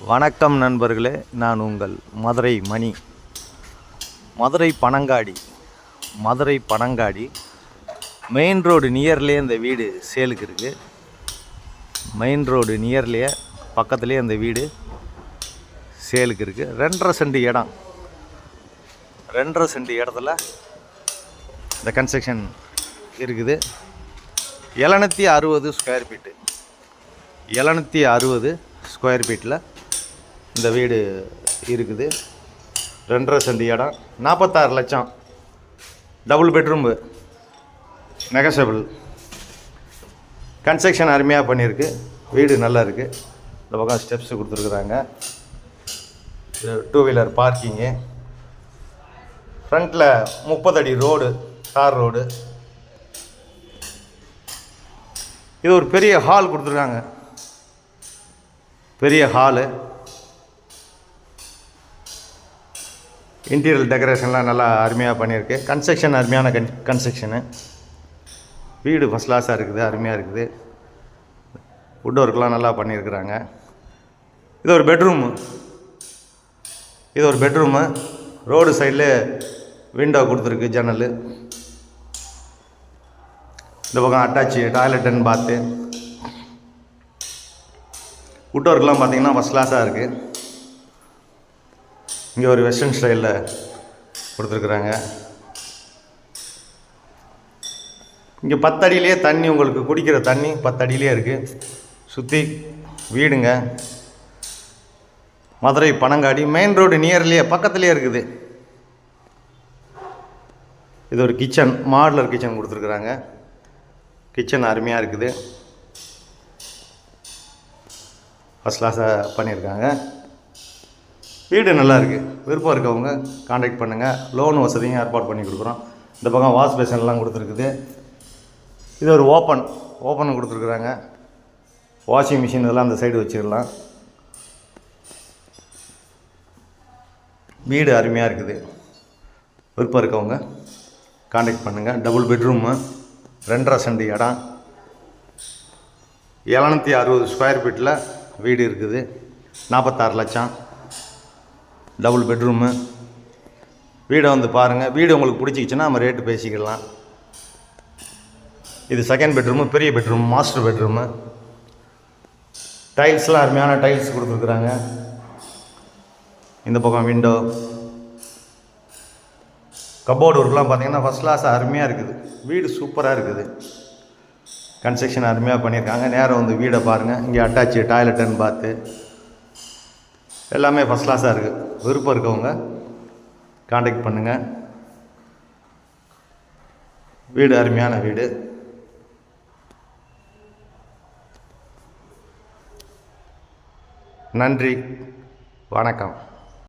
வணக்கம் நண்பர்களே, நான் உங்கள் மதுரை மணி. மதுரை பனங்காடி மெயின் ரோடு நியர்லேயே இந்த வீடு சேலுக்கு இருக்குது. மெயின் ரோடு நியர்லேயே பக்கத்துலேயே இந்த வீடு சேலுக்கு இருக்குது. 2.5 சென்ட் இடம். 2.5 சென்ட் இடத்துல இந்த கன்ஸ்ட்ரக்ஷன் இருக்குது. 760 ஸ்கொயர் ஃபீட்டு. 760 ஸ்கொயர் ஃபீட்டில் இந்த வீடு இருக்குது. 2.5 சென்ட் இடம், 46 லட்சம். டபுள் பெட்ரூம்பு, நெகசபிள். கன்ஸ்ட்ரக்ஷன் அருமையாக பண்ணியிருக்கு. வீடு நல்லா இருக்குது. இந்த பக்கம் ஸ்டெப்ஸு கொடுத்துருக்குறாங்க. 2 வீலர் பார்க்கிங்கு. ஃப்ரண்ட்டில் 30 அடி ரோடு, தார் ரோடு. இது ஒரு பெரிய ஹால் கொடுத்துருக்காங்க. பெரிய ஹாலு. இன்டீரியர் டெக்கரேஷன்லாம் நல்லா அருமையாக பண்ணியிருக்கு. கன்ஸ்ட்ரக்ஷன் அருமையான கன்ஸ்ட்ரக்ஷனு. வீடு ஃபஸ்ட் கிளாஸாக இருக்குது, அருமையாக இருக்குது. வுட் ஒர்க்லாம் நல்லா பண்ணியிருக்கிறாங்க. இது ஒரு பெட்ரூமு. ரோடு சைடில் விண்டோ கொடுத்துருக்கு, ஜன்னல். இந்த பக்கம் அட்டாச்சு டாய்லெட் அண்ட் பாத்து. வுட் ஒர்க்லாம் பார்த்தீங்கன்னா ஃபஸ்ட் கிளாஸாக இருக்குது. இங்கே ஒரு வெஸ்டர்ன் ஸ்டைலில் கொடுத்துருக்குறாங்க. இங்கே 10 அடியிலே தண்ணி, உங்களுக்கு குடிக்கிற தண்ணி 10 அடியிலே இருக்குது. சுற்றி வீடுங்க. மதுரை பனங்காடி மெயின் ரோடு நியர்லேயே பக்கத்துலேயே இருக்குது. இது ஒரு கிச்சன், மாடுலர் கிச்சன் கொடுத்துருக்குறாங்க. கிச்சன் அருமையாக இருக்குது. ஃபஸ்ட் கிளாஸாக பண்ணியிருக்காங்க. வீடு நல்லா இருக்குது. விருப்பம் இருக்கவங்க காண்டாக்ட் பண்ணுங்கள். லோன் வசதியும் ஏற்பாடு பண்ணி கொடுக்குறோம். இந்த பக்கம் வாஷ் பேஷன்லாம் கொடுத்துருக்குது. இது ஒரு ஓப்பன் கொடுத்துருக்குறாங்க. வாஷிங் மிஷின் இதெல்லாம் அந்த சைடு வச்சிடலாம். வீடு அருமையாக இருக்குது. விருப்பம் இருக்கவங்க காண்டாக்ட் பண்ணுங்கள். டபுள் பெட்ரூமு, 2.5 சென்ட் இடம், 760 ஸ்கொயர் ஃபீட்டில் வீடு இருக்குது. 46 லட்சம். Double bedroom. வீடை வந்து பாருங்கள். வீடு உங்களுக்கு பிடிச்சிக்கிச்சுன்னா நம்ம ரேட்டு பேசிக்கலாம். இது செகண்ட் பெட்ரூமு, பெரிய பெட்ரூம், மாஸ்டர் பெட்ரூமு. டைல்ஸ்லாம் அருமையான டைல்ஸ் கொடுத்துருக்குறாங்க. இந்த பக்கம் விண்டோ, கப்போர்டு ஒர்க்லாம் பார்த்தீங்கன்னா ஃபஸ்ட் கிளாஸ் அருமையாக இருக்குது. வீடு சூப்பராக இருக்குது. கன்ஸ்ட்ரக்ஷன் அருமையாக பண்ணியிருக்காங்க. நேரம் வந்து வீடை பாருங்கள். இங்கே அட்டாச்சு டாய்லெட் அண்ட் பாத்து எல்லாமே ஃபஸ்ட் கிளாஸாக இருக்குது. விருப்பம் இருக்கவங்க காண்டாக்ட் பண்ணுங்கள். வீடு அருமையான வீடு. நன்றி, வணக்கம்.